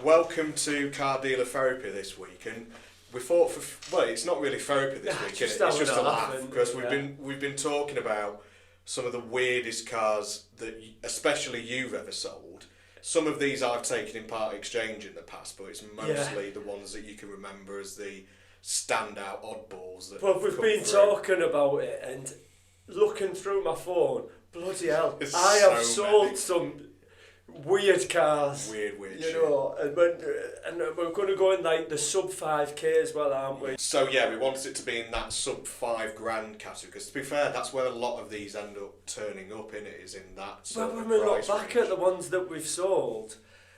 welcome to Car Dealer Therapy this week, and we thought it's not really therapy this week, it's just a laugh, because we've been talking about some of the weirdest cars that especially you've ever sold. Some of these I've taken in part exchange in the past, but it's mostly the ones that you can remember as the standout oddballs. But we've been talking about it and looking through my phone, bloody hell, I have sold some weird cars. Weird you shit. know, and we're going to go in like the sub 5k as well, aren't we? So yeah, we wanted it to be in that sub $5,000 category, because to be fair, that's where a lot of these end up turning up in it, is in that sort of when we look price back range. at the ones that we've sold,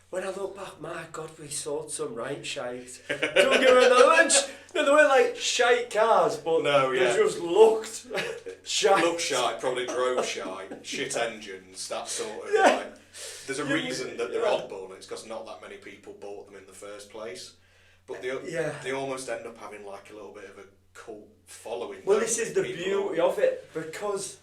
when I look back, my God, we sold some right shite. Don't get me wrong, they weren't like shite cars, but they just looked shite. Looked shite, probably drove shite, shit engines, that sort of like. There's a reason that they're oddball, and it's because not that many people bought them in the first place. But they almost end up having like a little bit of a cult following. Well, this is the beauty of it, because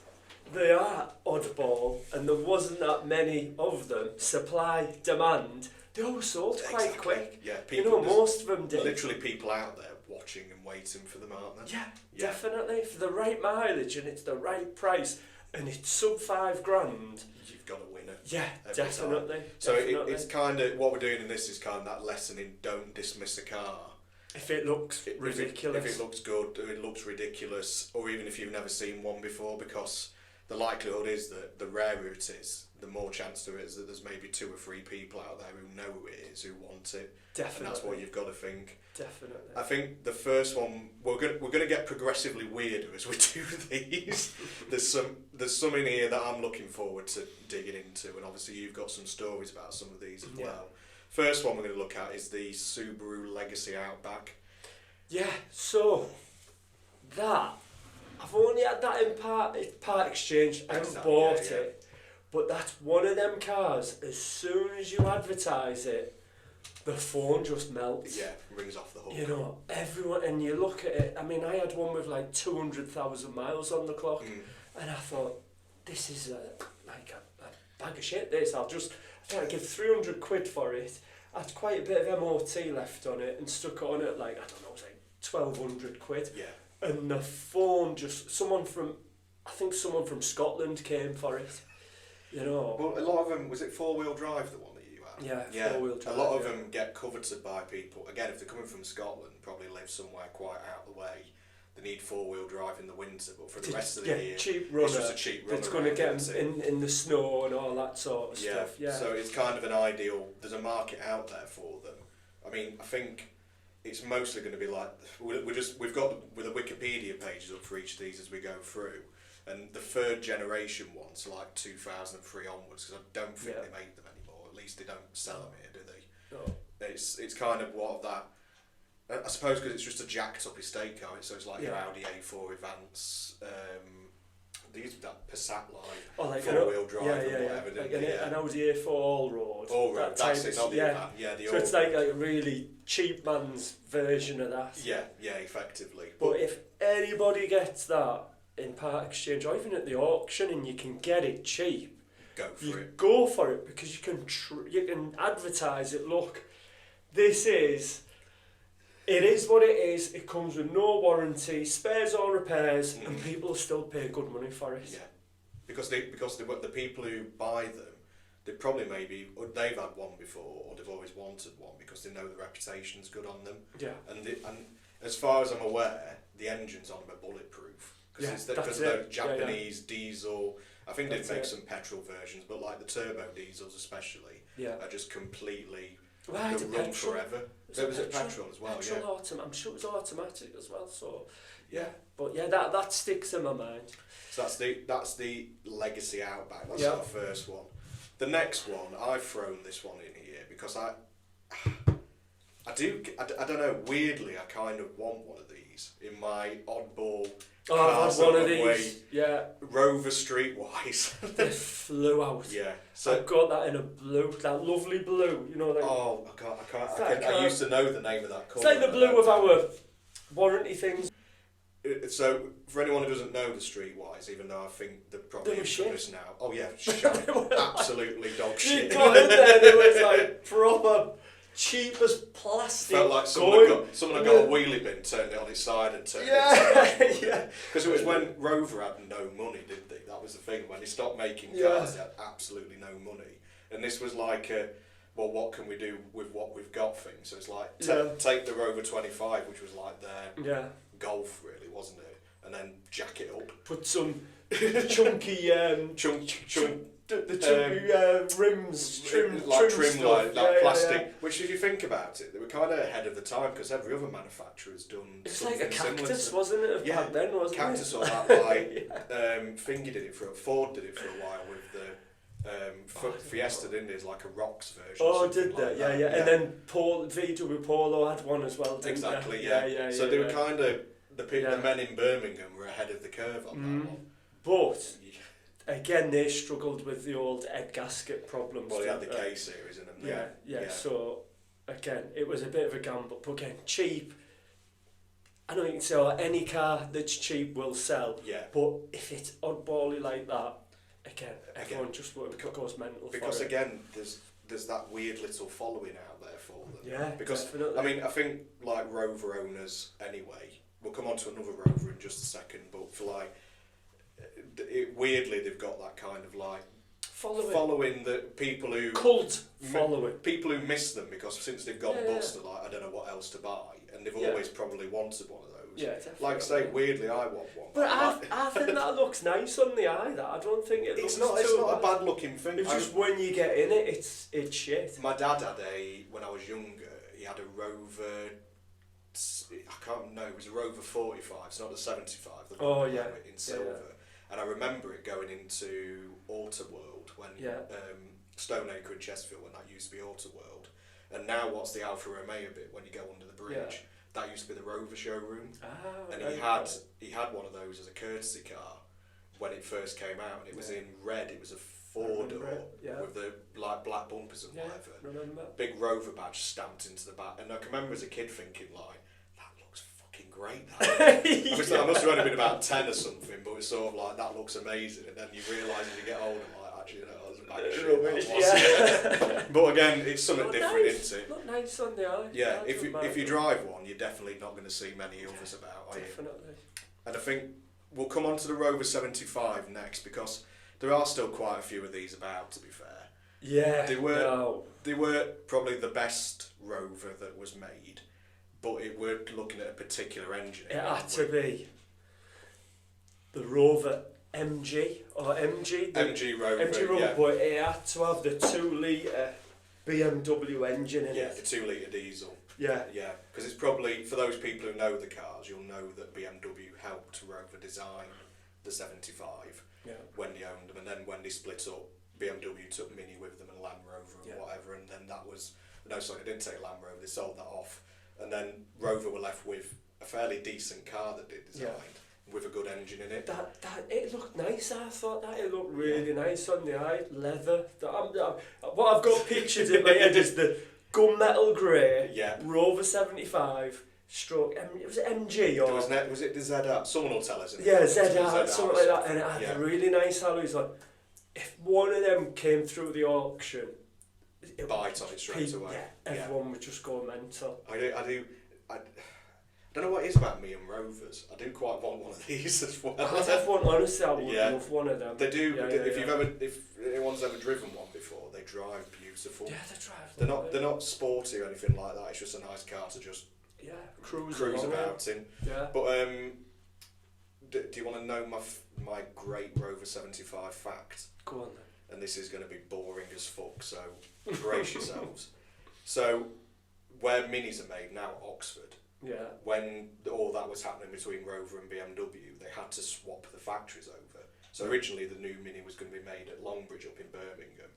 they are oddball and there wasn't that many of them, supply, demand, they all sold quite quick. Yeah, most of them did. Literally people out there watching and waiting for them, aren't they? Yeah, definitely. For the right mileage and it's the right price and it's sub $5,000. You've got a winner. Yeah, definitely. So it's kind of, what we're doing in this is kind of that lesson in don't dismiss a car. If it looks ridiculous. If it looks good, or it looks ridiculous, or even if you've never seen one before, because the likelihood is that the rarer it is, the more chance there is that there's maybe 2 or 3 people out there who know who it is, who want it. Definitely. And that's what you've got to think. Definitely. I think the first one, we're going to get progressively weirder as we do these. There's some in here that I'm looking forward to digging into, and obviously you've got some stories about some of these as well. First one we're going to look at is the Subaru Legacy Outback. Yeah, so that, I've only had that in part exchange, I haven't bought it, but that's one of them cars, as soon as you advertise it, the phone just melts. Yeah, rings off the hook. You know, everyone, and you look at it, I mean, I had one with like 200,000 miles on the clock, and I thought, this is like a bag of shit, this. I thought I'd give 300 quid for it. I had quite a bit of MOT left on it and stuck it on it like, I don't know, it was like 1,200 quid. Yeah. And the phone someone from Scotland came for it, you know. Well, a lot of them, was it 4-wheel drive, the one that you had? Yeah, 4-wheel drive. A lot of them get coveted by people. Again, if they're coming from Scotland, probably live somewhere quite out of the way. They need 4-wheel drive in the winter, but for the rest of the year, cheap runner, it's just a cheap runner. It's going to get them in the snow and all that sort of stuff. Yeah. So it's kind of an ideal. There's a market out there for them. I mean, I think it's mostly going to be like we've got the Wikipedia pages up for each of these as we go through, and the 3rd generation ones, like 2003 onwards, because I don't think they make them anymore. At least they don't sell them here, do they? No. It's kind of what that. I suppose because it's just a jacked up estate car, so it's like your Audi A2 Advance, these that Passat like 4-wheel drive and whatever. Like an Audi A4 all-road. All-road, that's it, not the van. Yeah, the so it's like a really cheap man's version of that. Yeah, effectively. But if anybody gets that in part exchange, or even at the auction, and you can get it cheap, go for it, because you can advertise it. Look, it is what it is. It comes with no warranty, spares or repairs, and people still pay good money for it. Yeah, because the people who buy them, they've had one before, or they've always wanted one because they know the reputation's good on them. Yeah. And as far as I'm aware, the engines on them are bulletproof because of the Japanese diesel. I think they'd make some petrol versions, but like the turbo diesels especially, are just completely. Right, they'll run forever. There was a petrol as well. I'm sure it was automatic as well. So but that sticks in my mind. So that's the Legacy Outback. That's our first one. The next one, I've thrown this one in here because I don't know. Weirdly, I kind of want one of these in my oddball. I've had one of these. Way. Yeah. Rover Streetwise. They flew out. Yeah. So I've got that in a blue, that lovely blue. You know. Like, I can't. I used to know the name of that colour. It's like the blue of our warranty things. So, for anyone who doesn't know the Streetwise, even though I think they're probably infamous now. Oh yeah, absolutely dog shit. You got in there, it was like proper cheap as plastic. Felt like someone had got a wheelie bin, turned it on its side and turned it. Yeah. Because it was when Rover had no money, didn't they? That was the thing. When they stopped making cars, they had absolutely no money. And this was like well, what can we do with what we've got thing? So it's like, take the Rover 25, which was like their Golf, really, wasn't it? And then jack it up. Put some chunky rims, trim stuff. Like plastic. Which, if you think about it, they were kind of ahead of the time because every other manufacturer's done. It's like a cactus, wasn't it? Back then, wasn't cactus it? or that like Finger did it Ford did it for a while with the Fiesta, didn't it? It's like a rocks version. Oh, did they? Yeah. And then VW Polo had one as well, didn't exactly, yeah. So they were kind of the men in Birmingham were ahead of the curve on that one. But again, they struggled with the old head gasket problems. Well, they had the K series in them. Yeah. So again, it was a bit of a gamble. But again, cheap. I know you can say, any car that's cheap will sell. Yeah. But if it's oddbally like that, again, everyone just goes mental. Because for it. Again, there's that weird little following out there for them. Yeah, because definitely. I mean, I think like Rover owners anyway. We'll come on to another Rover in just a second, but for like, weirdly they've got that kind of like following that people who following people who miss them because since they've gone bust, they're like, I don't know what else to buy, and they've always probably wanted one of those. Yeah, definitely. Like say, weirdly, I want one. But I think that looks nice on the eye. That I don't think it's not a bad looking thing. It's just when you get in it, it's shit. My dad had when I was younger, he had a Rover. I can't remember. It was a Rover 45. It's not the 75. In silver. Yeah. And I remember it going into Autoworld when Stoneacre and Chesterfield, when that used to be Autoworld. And now what's the Alfa Romeo bit when you go under the bridge? Yeah. That used to be the Rover showroom. And he had one of those as a courtesy car when it first came out, and it was in red. It was a four-door with the like black bumpers and whatever. Remember. Big Rover badge stamped into the back. And I can remember as a kid thinking like, great that. I must have only been about 10 or something, but it's sort of like, that looks amazing, and then you realise as you get older, like, actually, that was a bag of shit. But again, it's something different, isn't it? Not nice on the eye. Yeah, if you drive one, you're definitely not going to see many others about, are you? Definitely. And I think we'll come on to the Rover 75 next, because there are still quite a few of these about, to be fair. Yeah, they were probably the best Rover that was made. But we're looking at a particular engine. It had to be the Rover MG or MG. MG Rover, but it had to have the 2-litre BMW engine in it. Yeah, the 2-litre diesel. Yeah. Because it's probably, for those people who know the cars, you'll know that BMW helped Rover design the 75 when they owned them. And then when they split up, BMW took Mini with them and Land Rover and whatever. And then that was, they didn't take Land Rover, they sold that off. And then Rover were left with a fairly decent car that they designed with a good engine in it. That it looked nice. I thought that it looked really nice on the eye, leather. What I've got pictured in my head is the gunmetal grey Rover 75 stroke. Was it MG or was it the ZR? Someone will tell us. ZR, something like that. And it had really nice alloys on. If one of them came through the auction, bite on it straight away. Everyone would just go mental. I don't know what it is about me and Rovers. I do quite want one of these as well. I'd have one, honestly, I would love one of them. They do. If anyone's ever driven one before, they drive beautiful. Yeah, they drive. They're not sporty or anything like that. It's just a nice car to just cruise about in. Yeah. But do you want to know my great Rover 75 fact? Go on then. And this is going to be boring as fuck, so brace yourselves. So, where Minis are made now at Oxford, when all that was happening between Rover and BMW, they had to swap the factories over. So originally the new Mini was going to be made at Longbridge up in Birmingham,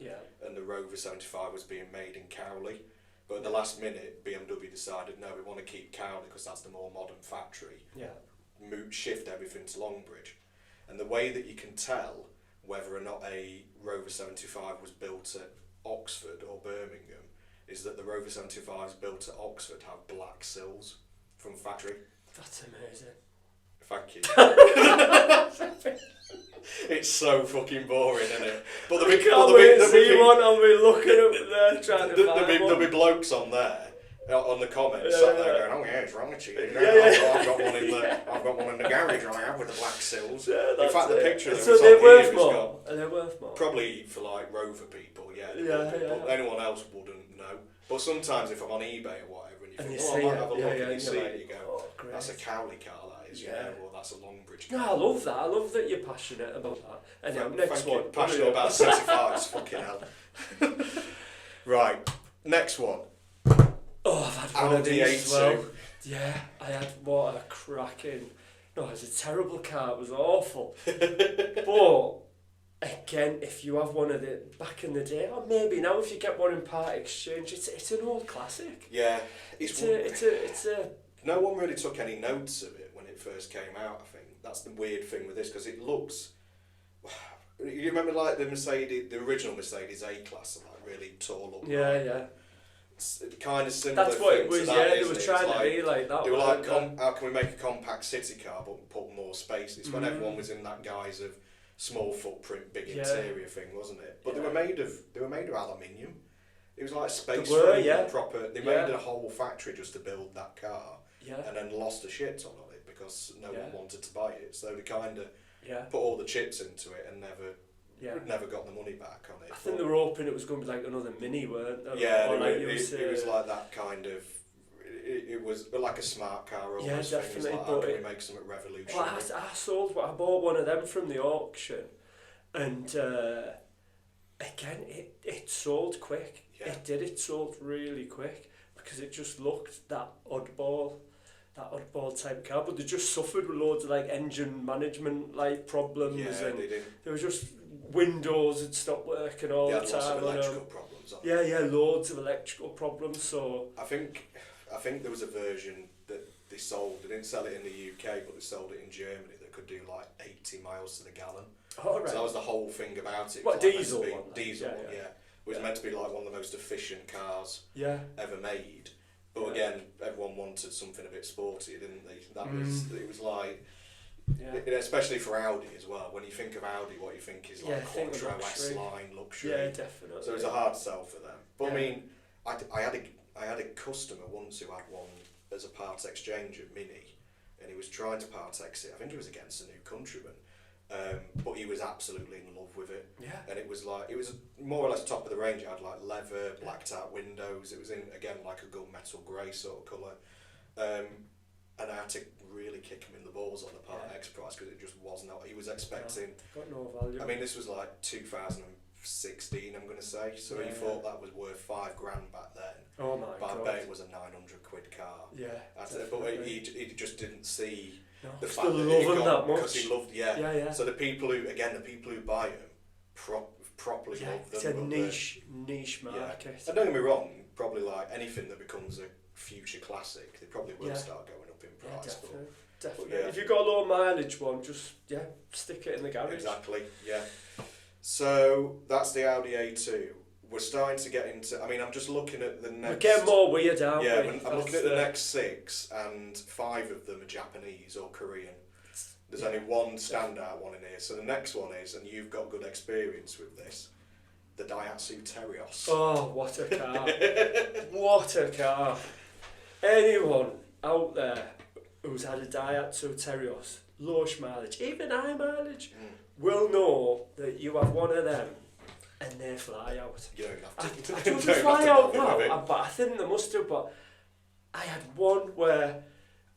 and the Rover 75 was being made in Cowley. But at the last minute, BMW decided, no, we want to keep Cowley because that's the more modern factory. Shift everything to Longbridge. And the way that you can tell whether or not a Rover 75 was built at Oxford or Birmingham is that the Rover 75s built at Oxford have black sills from factory. That's amazing. Thank you. It's so fucking boring, isn't it? But I can't wait to see one. I'll be looking up there trying to find one. There'll be blokes on there, on the comments, sat there going, "Oh yeah, it's wrong with you." I've got one in the garage I have with the black sills. Yeah, in fact, the picture of them so they're worth more. Are they worth more? Probably for like Rover people, but anyone else wouldn't know. But sometimes if I'm on eBay or whatever, and you think, I might have a look, and you see it, you go, "Oh, that's a Cowley car, that is, or that's a Longbridge car." No, I love that. I love that you're passionate about that. Anyway, next one. Passionate about 65s, fucking hell. Right, next one. Oh, I've had one of these as well. Yeah, I had what a cracking. No, it was a terrible car. It was awful. But again, if you have one of the back in the day, or maybe now if you get one in part exchange, it's an old classic. Yeah, it's a. No one really took any notes of it when it first came out. I think that's the weird thing with this, because it looks. You remember like the original Mercedes A-Class, like really tall up. Yeah. It's kind of similar. That's what it was. That, they were trying to be like that. They were like, how can we make a compact city car but put more space? It's when everyone was in that guise of small footprint, big interior thing, wasn't it? But they were made of aluminium. It was like space proper. They made a whole factory just to build that car, and then lost a shit ton on it because no one wanted to buy it. So they kind of put all the chips into it and never got the money back on it. I think they were hoping it was going to be like another Mini, weren't they? Yeah, it was like that kind of. It was like a smart car almost. Yeah, definitely. Like, how can we make something revolutionary? Well, I bought one of them from the auction, and again, it sold quick. Yeah. It sold really quick because it just looked that oddball type car, but they just suffered with loads of like engine management like problems. Yeah, and they did. There was just windows had stopped working all the time. Lots of electrical problems. Loads of electrical problems. So I think there was a version that they sold. They didn't sell it in the UK, but they sold it in Germany that could do like 80 miles to the gallon. Oh, right. So that was the whole thing about it. What, diesel one? Diesel one, yeah. It was meant to be like one of the most efficient cars ever made. But again, everyone wanted something a bit sporty, didn't they? It was like, especially for Audi as well. When you think of Audi, what you think is like Quattro S-Line luxury. Yeah, definitely. So it was a hard sell for them. But I mean, I had a customer once who had one as a part exchange at Mini, and he was trying to part ex it. I think it was against a new Countryman. But he was absolutely in love with it. Yeah. And it was more or less top of the range. It had like leather, blacked out windows. It was in, again, like a gunmetal grey sort of colour. And I had to really kick him in the balls on the part X price because it just was not. He was expecting. Got no value. I mean, this was like 2016, I'm going to say. So he thought that was worth $5,000 back then. Oh my God. But I bet it was a 900 quid car. Yeah. But he just didn't see. No, the fact that that much because he loved So the people who buy them properly love them. It's a niche market. And don't get me wrong, probably like anything that becomes a future classic, they probably will start going up in price. Definitely. But if you've got a low mileage one, just stick it in the garage. Exactly. Yeah. So that's the Audi A2. We're starting to get into. I mean, I'm just looking at the next. We're getting more weird, aren't we? Yeah, I'm looking at the next 6, and 5 of them are Japanese or Korean. There's only one standout one in here. So the next one is, and you've got good experience with this, the Daihatsu Terios. Oh, what a car! What a car! Anyone out there who's had a Daihatsu Terios, lowish mileage, even high mileage, will know that you have one of them. And they fly out. You don't have to. I don't fly out now, but I think they must have. But I had one where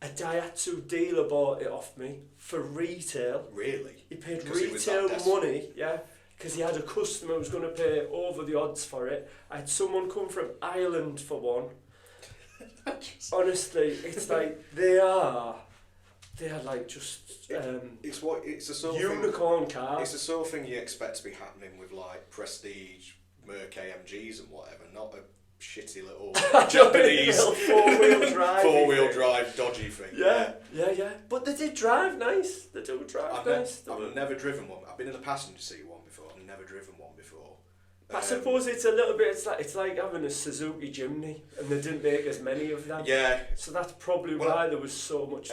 a Daihatsu dealer bought it off me for retail. Really? He paid retail money, because he had a customer who was going to pay over the odds for it. I had someone come from Ireland for one. Honestly, it's like they are like just it's a sort of unicorn car. It's the sort of thing you expect to be happening with like prestige Merc AMGs and whatever, not a shitty little Japanese four-wheel drive dodgy thing. Yeah. But they did drive nice. They do drive nice. I've never driven one. I've been in the passenger seat one before. I've never driven one before. I suppose it's a little bit. It's like having a Suzuki Jimny, and they didn't make as many of them. Yeah. So that's probably why there was so much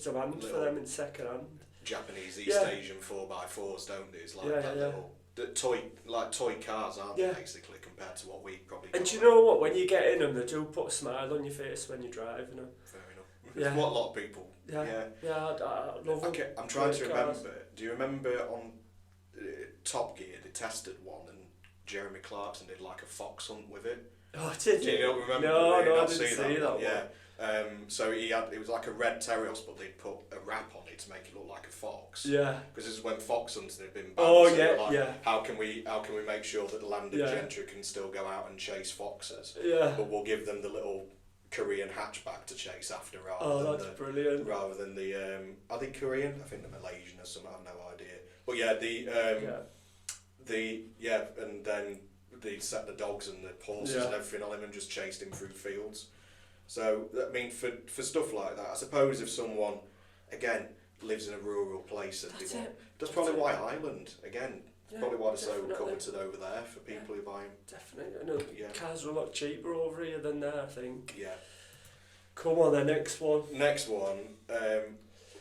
demand for them in second hand. Japanese East Asian 4x4s, don't they? It's like little toy cars, aren't they? Basically, compared to what we probably. And do you know what? When you get in them, they do put a smile on your face when you're driving them. Fair enough. Yeah. It's what a lot of people. Yeah. I love them. Okay, I'm trying to remember. Do you remember on Top Gear they tested one and Jeremy Clarkson did like a fox hunt with it? Oh, did you? You don't remember? No, I didn't see that one. Yeah. So it was like a red Terios, but they'd put a wrap on it to make it look like a fox. Yeah. Because this is when fox hunting had been banned. Oh, so yeah. How can we make sure that the landed gentry can still go out and chase foxes? Yeah. But we'll give them the little Korean hatchback to chase after rather than brilliant. Rather than the are they Korean? I think they're Malaysian or something. I have no idea. But yeah, and then they set the dogs and the horses and everything on him and just chased him through fields. So I mean, for stuff like that, I suppose if someone again lives in a rural place, that's probably why Ireland again. Probably why they're so coveted over there for people who buy them. Definitely. I know cars are a lot cheaper over here than there, I think. Yeah. Come on, the next one.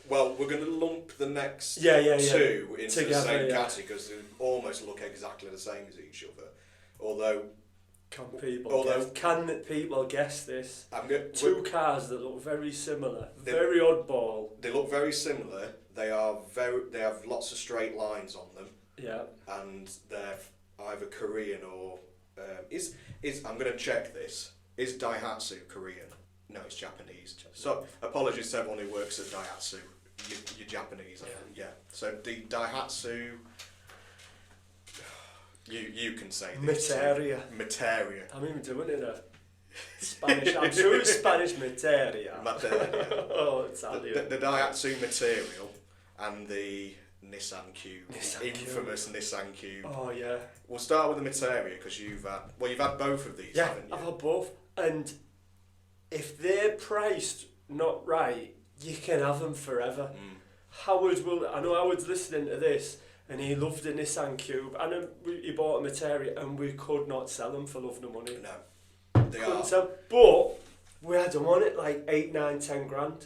Well, we're going to lump the next two into the same category because they almost look exactly the same as each other. Although... Can people guess this? Two cars that look very similar. Very oddball. They look very similar. They have lots of straight lines on them. Yeah. And they're either Korean or I'm going to check this. Is Daihatsu Korean? No, it's Japanese. So apologies to everyone who works at Daihatsu. You're Japanese, I think. Yeah. So the Daihatsu. You can say this. Materia. I'm even doing it in a Spanish. I'm sure it's Spanish Materia. Oh, it's the Daihatsu material and the Nissan Cube, infamous Nissan Cube. Oh yeah. We'll start with the Materia because you've had both of these, haven't you? I've had both, and if they're priced not right, you can have them forever. I know Howard's listening to this, and he loved a Nissan Cube, and he bought a Materia, and we could not sell them for love nor money. No, they are. But we had them on it like 8, 9, 10 grand.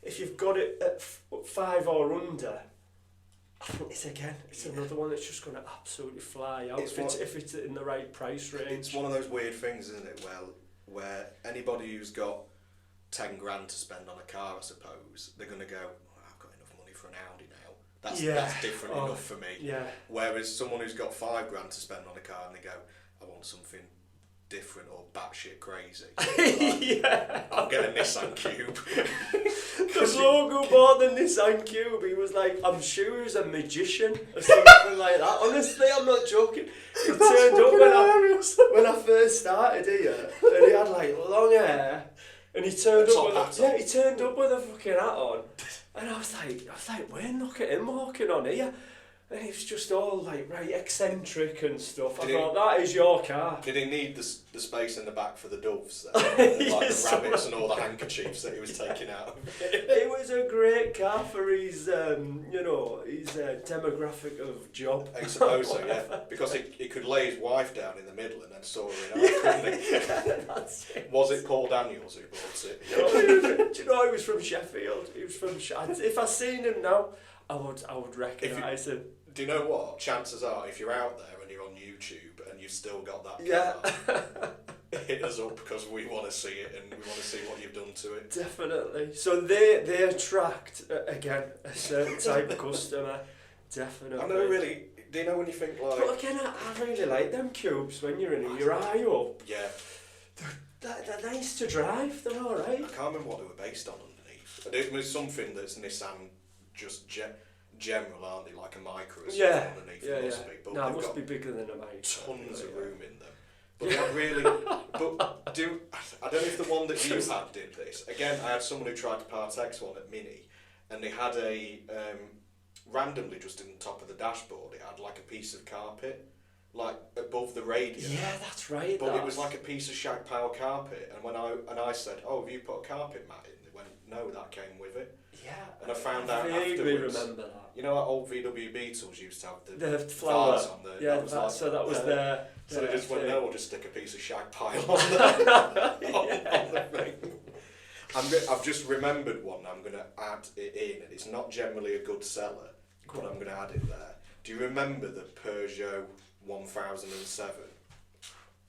If you've got it at 5 or under, I think it's another one that's just going to absolutely fly out if it's in the right price range. It's one of those weird things, isn't it? Where anybody who's got 10 grand to spend on a car, I suppose, they're going to go, I've got enough money for an Audi now. That's different enough for me. Yeah. Whereas someone who's got 5 grand to spend on a car and they go, I want something different or batshit crazy. I'll get a Nissan Cube. The bloke who bought the Nissan Cube, he was like, I'm sure he was a magician or something like that. Honestly, I'm not joking. He turned up when I first started here, and he had like long hair, and he turned up with a fucking hat on, and I was like, Wayne, look at him walking on here. And he was just all like eccentric and stuff. I thought, that is your car. Did he need the space in the back for the doves then? The rabbits and all the handkerchiefs that he was taking out? It was a great car for his, his demographic of job. I suppose so, yeah. Because he could lay his wife down in the middle and then saw her in half, couldn't he? That's it. Was it Paul Daniels who bought it? Do you know he was from Sheffield? He was from if I seen him now, I would recognise him. Do you know what? Chances are, if you're out there and you're on YouTube and you've still got that car, hit us up because we want to see it and we want to see what you've done to it. Definitely. So they attract, again, a certain type of customer. Definitely. I know, really. Do you know when you think like... But again, I really like them cubes when you're in it. You're high up. Yeah. They're nice to drive. They're all right. I can't remember what they were based on underneath. It was something that's Nissan just... general, aren't they? Like a micro or something underneath. Yeah. But it must be bigger than a micro. Tons of room in them. But not really. I don't know if the one that you had did this. Again, I had someone who tried to Part X one at Mini, and they had a randomly just in the top of the dashboard. It had like a piece of carpet, like above the radio. Yeah, that's right. But it was like a piece of shag pile carpet. And when I said, "Oh, have you put a carpet mat in?" They went, no, that came with it. Yeah. And I found out vaguely afterwards. Remember that. You know, like old VW Beetles used to have the flower vase on there. Yeah, so that was their. So they just went, no, we'll just stick a piece of shag pile on there. on the thing. I've just remembered one. I'm going to add it in, and it's not generally a good seller, but I'm going to add it there. Do you remember the Peugeot 1007?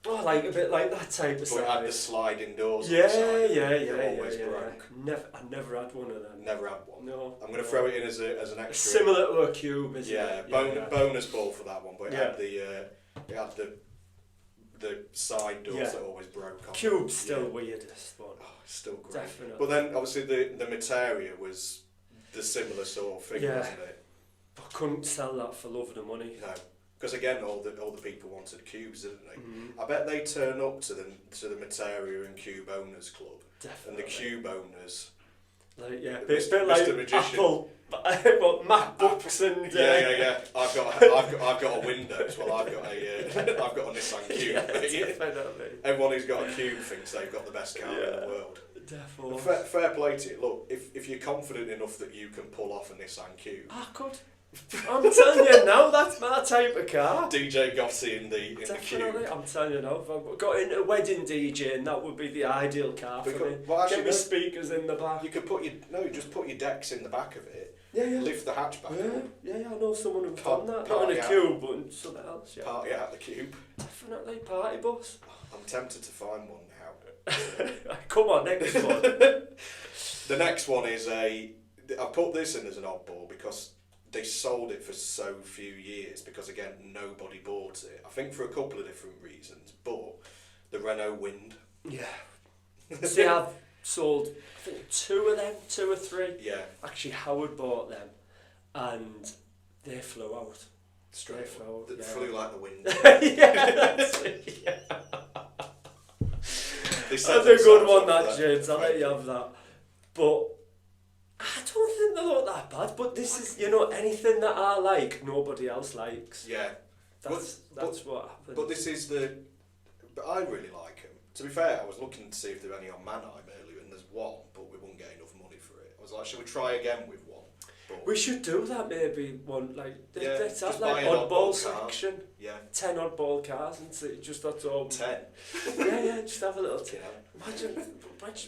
Oh, like a bit like that type of But size. it had the sliding doors. Yeah, on the side. yeah. Always broke. I never had one of them. Never had one. No. I'm going to throw it in as an extra. Similar to a cube, isn't it? Yeah, bonus ball for that one. But it had the side doors that always broke on. Cube's still weirdest one. Oh, it's still great. Definitely. But then obviously the Materia was the similar sort of thing, wasn't it? I couldn't sell that for love of the money. No. Because again, all the people wanted cubes, didn't they? I bet they turn up to the Materia and Cube Owners Club. Definitely. And the Cube owners. Like it's a bit like Magician. Apple, what MacBooks and. Yeah. I've got a Windows. Well, I've got a Nissan Cube. Definitely. Everyone who's got a Cube thinks they've got the best car in the world. Definitely. Fair play to you. Look, if you're confident enough that you can pull off a Nissan Cube. I could. I'm telling you now, that's my type of car. DJ Gotti in the Definitely, Cube. I'm telling you now, if I got into wedding DJing, that would be the ideal car for me. Well, actually, get me speakers in the back. You could just put your decks in the back of it. Yeah. Lift the hatchback up. Yeah, I know someone who's done that. Not in a Cube, but in something else. Yeah. Party out the Cube. Definitely, party bus. I'm tempted to find one now. Come on, next one. The next one is I put this in as an oddball because they sold it for so few years because again nobody bought it. I think for a couple of different reasons, but the Renault Wind. Yeah. See, I've sold I think 2 of them, 2 or 3. Yeah. Actually, Howard bought them, and they flew out. Straight flew out. Flew like the wind. That's a good one, that James. I'll let you have that. But I don't think they look that bad, but this is, anything that I like, nobody else likes. Yeah. That's what happens. But this is but I really like them. To be fair, I was looking to see if there were any on Mannheim earlier, and there's one, but we wouldn't get enough money for it. I was like, should we try again with one? But we should do that maybe one, like, let's have just like buy an oddball car. section. Yeah. 10 oddball cars, and just that's all. 10? Yeah, just have a little 10. Imagine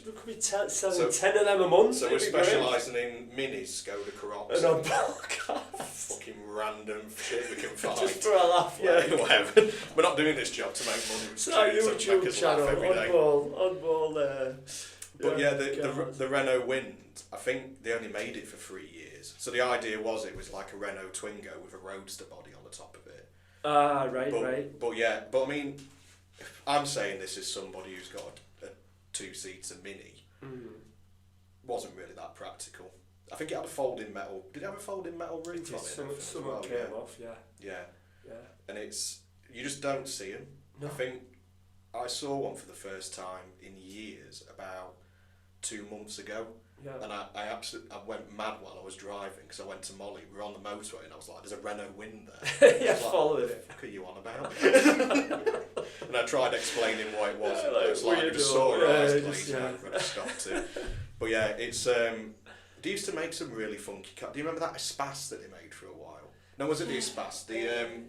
we could be selling 10 of them a month. So we're specialising in minis, Skoda Karoq. An oddball car. Fucking random shit we can find. Just for a laugh, yeah. Whatever. We're not doing this job to make money. It's our YouTube channel, oddball. But the Renault Wind, I think they only made it for 3 years. So the idea was it was like a Renault Twingo with a roadster body on the top of it. Right. But I mean, I'm saying this is somebody who's got a 2-seater Mini. Wasn't really that practical. I think it had a folding metal. Did it have a folding metal roof on it? Some came off, yeah. And you just don't see them. No. I think I saw one for the first time in years about 2 months ago. Yeah. And I went mad while I was driving because I went to Molly. We were on the motorway and I was like, "There's a Renault Wind there." Yeah, followed it. What the fuck are you on about? And I tried explaining what it was. Yeah, And it was like I just saw her eyes glazing over and I stopped it. But yeah, it's they used to make some really funky cars. Do you remember that Espas that they made for a while? No, was it the Espas? The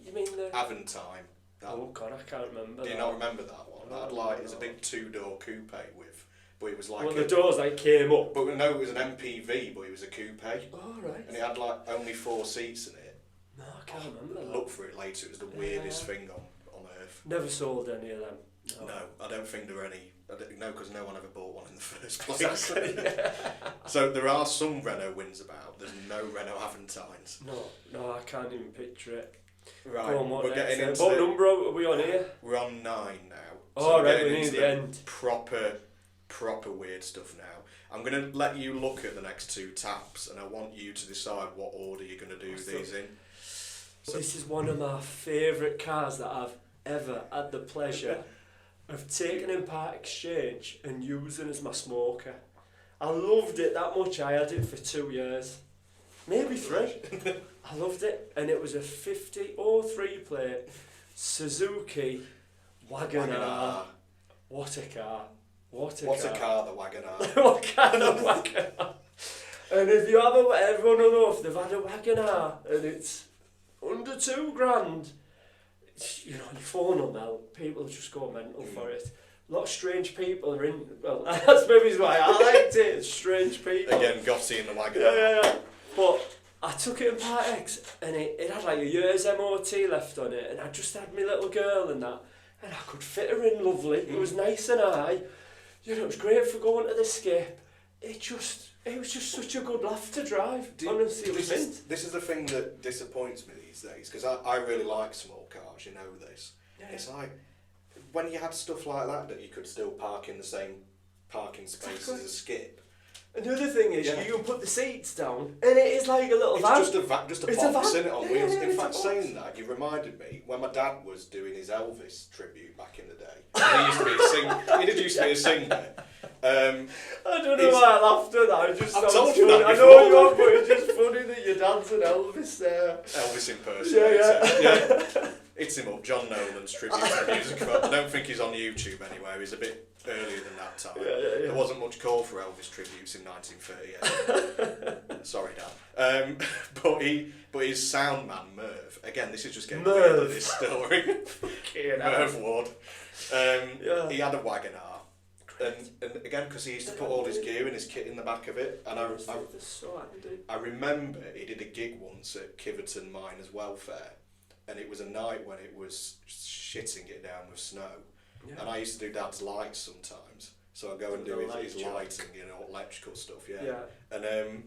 you mean the Aventime. Oh God, I can't remember. Do you not remember that one? It was a big 2-door coupe with. But it was like the doors came up. But no, it was an MPV, but it was a coupe. Oh right. And it had only 4 seats in it. No, I can't remember that. Look for it later. It was the weirdest thing on earth. Never sold any of them. No, I don't think there are any. No, because no one ever bought one in the first place. Exactly. So there are some Renault Winds about. There's no Renault Aventines. No, I can't even picture it. Right, we're getting into. What number are we on here? We're on 9 now. Oh right, we're near the end. Proper weird stuff now. I'm going to let you look at the next 2 taps and I want you to decide what order you're going to do these in. So this is one of my favourite cars that I've ever had the pleasure of taking in part exchange and using as my smoker. I loved it that much. I had it for 2 years, maybe 3. I loved it, and it was a 5003 plate Suzuki Wagon R. What a car. What's a car, the Wagon R? What kind of Wagon R? And if you have everyone will know if they've had a Wagon R and it's under £2,000, you know, your phone will melt. People just go mental for it. A lot of strange people are in. Well, that's maybe why I liked it. Strange people. Again, Gotti in the Wagon R. Yeah. But I took it in Part X and it had like a year's MOT left on it, and I just had my little girl and that, and I could fit her in lovely. It was nice and high. You know, it was great for going to the skip. It was just such a good laugh to drive. Honestly, it was mint. This is the thing that disappoints me these days, because I really like small cars, you know this. Yeah. It's like, when you had stuff like that you could still park in the same parking space as a skip. Another thing is, you can put the seats down, and it is like a little van. Just a box, isn't it, on wheels? In fact, saying that, you reminded me, when my dad was doing his Elvis tribute back in the day, he used to be a singer. He did used to be a singer. I don't know why I laughed at that. I've told you that I know you have, but it's just funny that your dad's an Elvis there. Elvis impersonator. Yeah. Hits him up, John Nolan's tribute to music. I don't think he's on YouTube anywhere. He's a bit earlier than that time. Yeah. There wasn't much call for Elvis tributes in 1938. Sorry, Dad. But his sound man, Merv. Again, this is just getting weird in this story. Merv Ward. He had a Wagon R. And again, because he used to put all his gear and his kit in the back of it, and I remember he did a gig once at Kiverton Miners Welfare, and it was a night when it was shitting it down with snow, and I used to do Dad's lights sometimes, so I'd go and do his lighting, you know, electrical stuff, and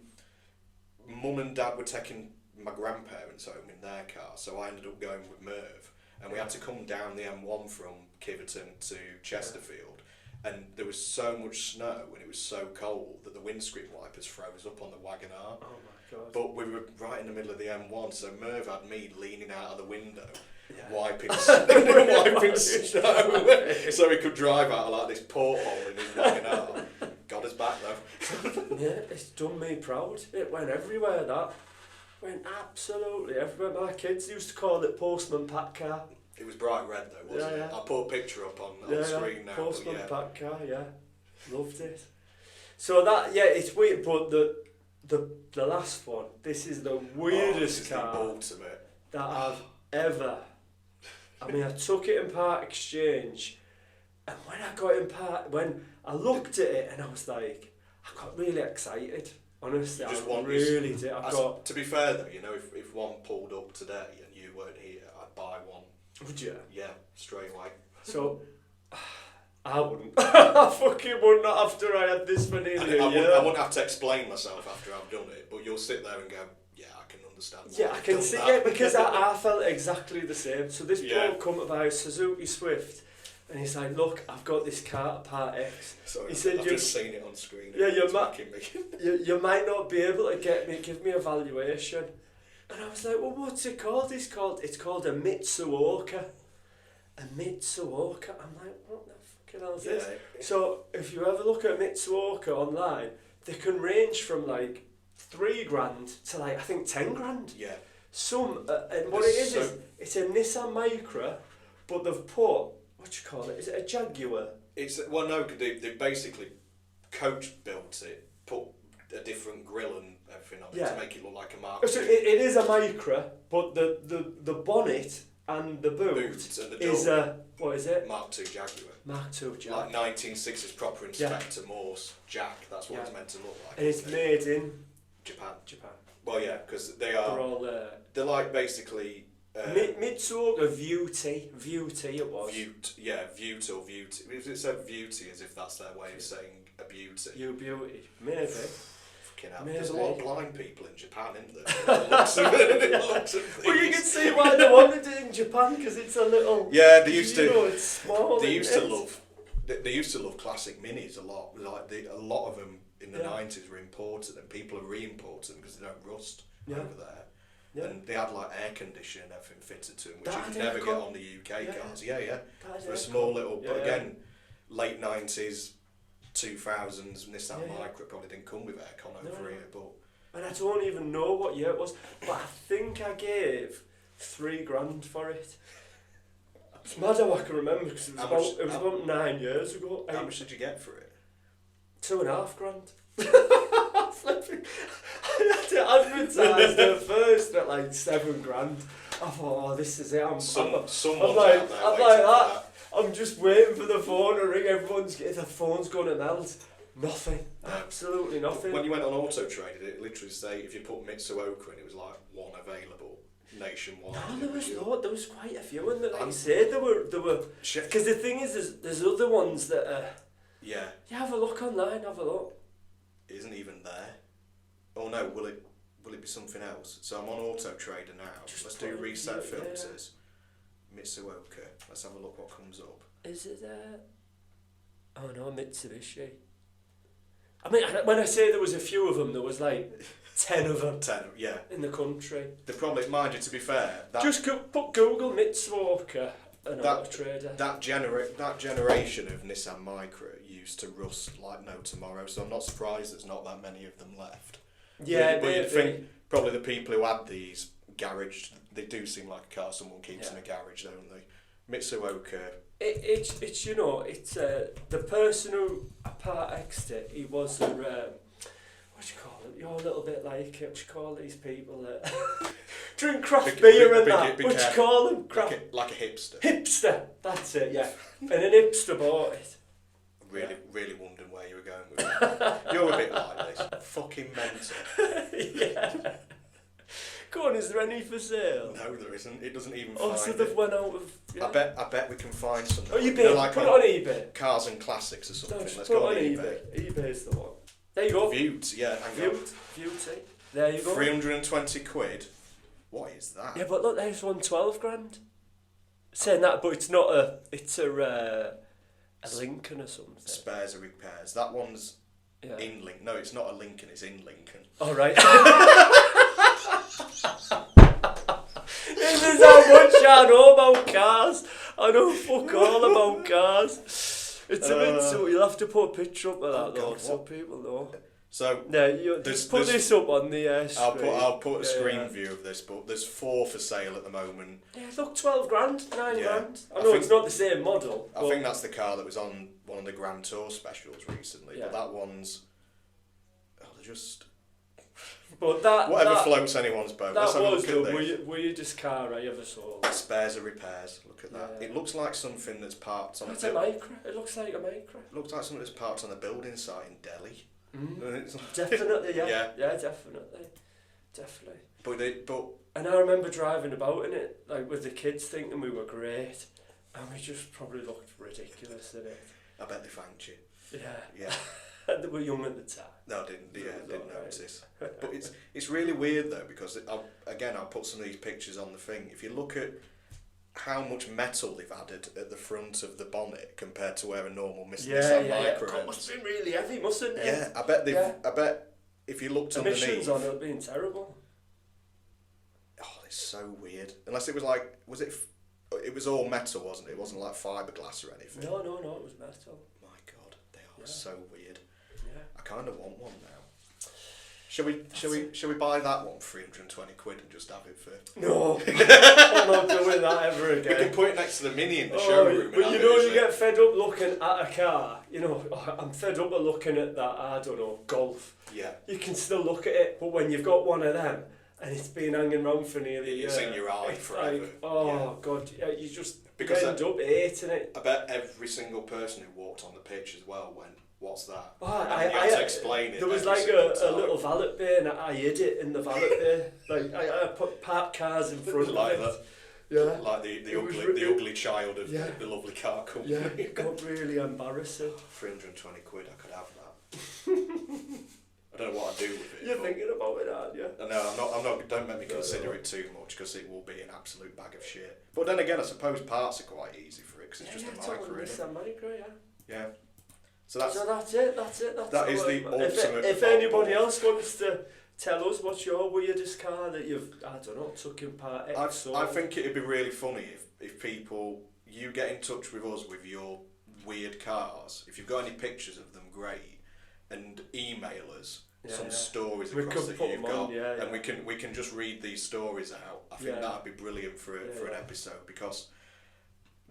Mum and Dad were taking my grandparents home in their car, so I ended up going with Merv, and we had to come down the M1 from Kiverton to Chesterfield. And there was so much snow and it was so cold that the windscreen wipers froze up on the Wagon R. Oh my God. But we were right in the middle of the M1, so Merv had me leaning out of the window, wiping snow, so he could drive out of like this porthole in his Wagon R. Got us back though. Yeah, it's done me proud. It went everywhere, that. Went absolutely everywhere. My kids used to call it Postman Pack Car. It was bright red though, wasn't it? I'll put a picture up on screen now. Postman Pack Car, loved it. So that, it's weird, but the last one, this is the weirdest car the ultimate that I've ever. I mean, I took it in part exchange, and when I looked at it, and I was like, I got really excited. Honestly, really did. To be fair though, you know, if one pulled up today and you weren't here, I'd buy one. Would you? Yeah, straight away. So, I wouldn't. I fucking wouldn't after I had this many years. I wouldn't have to explain myself after I've done it, but you'll sit there and go, yeah, I can understand. Yeah, I can see it, because I felt exactly the same. So this bloke come to buy a Suzuki Swift, and he's like, look, I've got this car at Part X. Sorry, he said, I've just seen it on screen. Yeah, you might not be able to give me a valuation. And I was like, well, what's it called? It's called a Mitsuoka. A Mitsuoka. I'm like, what the fucking hell is this? So if you ever look at Mitsuoka online, they can range from like $3,000 to like, I think $10,000. Yeah. And what it is it's a Nissan Micra, but they've put, what do you call it? Is it a Jaguar? No, they basically coach built it, put a different grille and everything on it to make it look like a Mark II. So it is a Micra, but the bonnet and the boot and the is a, what is it? Mark II Jaguar. Mark II Jaguar. Like 1960s proper Inspector Morse Jack, that's what it's meant to look like. And it's made in Japan. Well, yeah, because they're all they're like basically Mitsuoka Viewt it was. Viewt or Viewt. If it said Viewty as if that's their way of saying a beauty. You beauty, maybe. There's a lot of blind people in Japan, isn't there? Lots of things. Well, you can see why they wanted it in Japan, because it's a little. Yeah, they used to. You know, it's small. They used to love classic minis a lot. Like a lot of them in the 90s were imported, and people are re-importing because they don't rust over there. Yeah. And they had like air conditioning and everything fitted to them, which you can never get on the UK cars. Yeah. For a small little, but again, late 90s. 2000s Nissan Micra probably didn't come with aircon over here, but and I don't even know what year it was, but I think I gave $3,000 for it. It's mad how I can remember because it was about 9 years ago. How much did you get for it? $2,500. I had it advertised at first at like $7,000. I thought, oh, this is it. I'm like that. I'm just waiting for the phone to ring. The phone's going to melt. Nothing. Absolutely nothing. When you went on Auto Trade, did it literally say if you put Mitsuoka in, it was like one available nationwide? No, there was quite a few, and like you said, there were. Because the thing is, there's other ones that are. Yeah. You have a look online. Have a look. It isn't even there. Oh no, will it be something else? So I'm on Auto Trader now. Let's do reset filters. Yeah. Mitsuoka. Let's have a look what comes up. Is it oh no, Mitsubishi. I mean, when I say there was a few of them, there was like 10 of them. 10, yeah. In the country. The problem, mind you, to be fair, just put Google Mitsuoka and Auto Trader. That generation of Nissan Micra used to rust like no tomorrow, so I'm not surprised there's not that many of them left. Yeah, but you'd think probably the people who had these garaged, they do seem like a car someone keeps in a garage, don't they? Mitsuoka. It's the person who part X'd it, he was what do you call it? You're a little bit like it. What do you call these people that drink craft beer and that? What do you call them? Like a hipster. Hipster, that's it, yeah. And an hipster bought it. Really wondering where you were going with that. You're a bit like this. Fucking mental. Yeah. Go on, is there any for sale? No, there isn't. It doesn't even find so they've went out of... Yeah. I bet we can find some. Oh, eBay. Like put it on eBay. Cars and Classics or something. Let's go on eBay. eBay's the one. There you go. Viewt, yeah. Viewt. There you go. 320 quid. What is that? Yeah, but look, there's one 12,000. Saying that, but it's not a... It's a Lincoln or something. Spares or repairs. That one's in Lincoln. No, it's not a Lincoln, it's in Lincoln. All right. This is how much I know about cars. I know fuck all about cars. It's a bit so you'll have to put a picture up of that though, so people know. So just put this up on the screen. I'll put a screen view of this, but there's 4 for sale at the moment. Yeah, look, 12 grand, 9 grand. I know it's not the same model. I think that's the car that was on one of the Grand Tour specials recently. Yeah. But that one's they're just. But that floats anyone's boat. That was the weirdest car I ever saw. Spares or repairs. Look at that. It looks like something that's parked on. It's a Micra. It looks like a Micra. It looks like something that's parked on a building site in Delhi. Definitely, yeah, definitely. But and I remember driving about in it, like with the kids, thinking we were great, and we just probably looked ridiculous in it. I bet they thanked you. Yeah. And they were young at the time. No, I didn't notice. But it's really weird though, because I'll put some of these pictures on the thing. If you look at how much metal they've added at the front of the bonnet compared to where a normal Nissan Micra it must have been really heavy, mustn't it? Yeah, I bet if you looked emissions underneath, on it being terrible. Oh, it's so weird. Unless it was like, it was all metal, wasn't it? It wasn't like fiberglass or anything. No, it was metal. My God, they are so weird. Yeah. I kind of want one now. Shall we buy that one for 320 quid and just have it for... No, I'm not doing that ever again. We can put it next to the Mini in the showroom. But you get fed up looking at a car. I'm fed up at looking at that, I don't know, Golf. Yeah. You can still look at it, but when you've got one of them and it's been hanging around for nearly a year... It's in your eye forever. Like, God, you just end up hating it. I bet every single person who walked on the pitch as well went, what's that? I had to explain it. There was like a little valet bay and I hid it in the valet bay. Like I put parked cars in front like of it. That. Yeah. Like the ugly child of the lovely car company. Yeah, it got really embarrassing. 320 quid, I could have that. I don't know what I'd do with it. You're thinking about it, aren't you? No, I'm not. Don't make me consider it too much because it will be an absolute bag of shit. But then again, I suppose parts are quite easy for it because it's just a Micra. It's a Micra, yeah. So that's it. That is the ultimate. If anybody else wants to tell us what's your weirdest car that you've, I don't know, took in part X. I think it'd be really funny if you get in touch with us with your weird cars. If you've got any pictures of them, great, and email us some stories across that you've got, and we can just read these stories out. I think that'd be brilliant for an episode because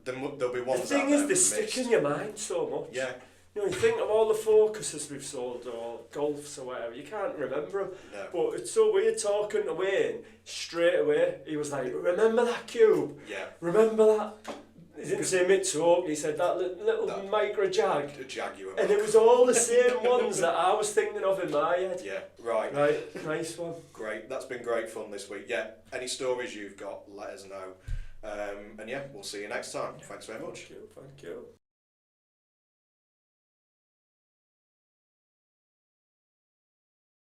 there'll be ones. The thing is, they stick in your mind so much. Yeah. You know, you think of all the Focuses we've sold or Golfs or whatever, you can't remember them. No. But it's so weird talking to Wayne, straight away, he was like, remember that cube? Yeah. Remember that? He didn't say Mitsuoka, he said that little micro Jag. A Jaguar. And it was all the same ones that I was thinking of in my head. Yeah, right. Right, nice one. Great, that's been great fun this week. Yeah, any stories you've got, let us know. And yeah, we'll see you next time. Thanks very much. Thank you.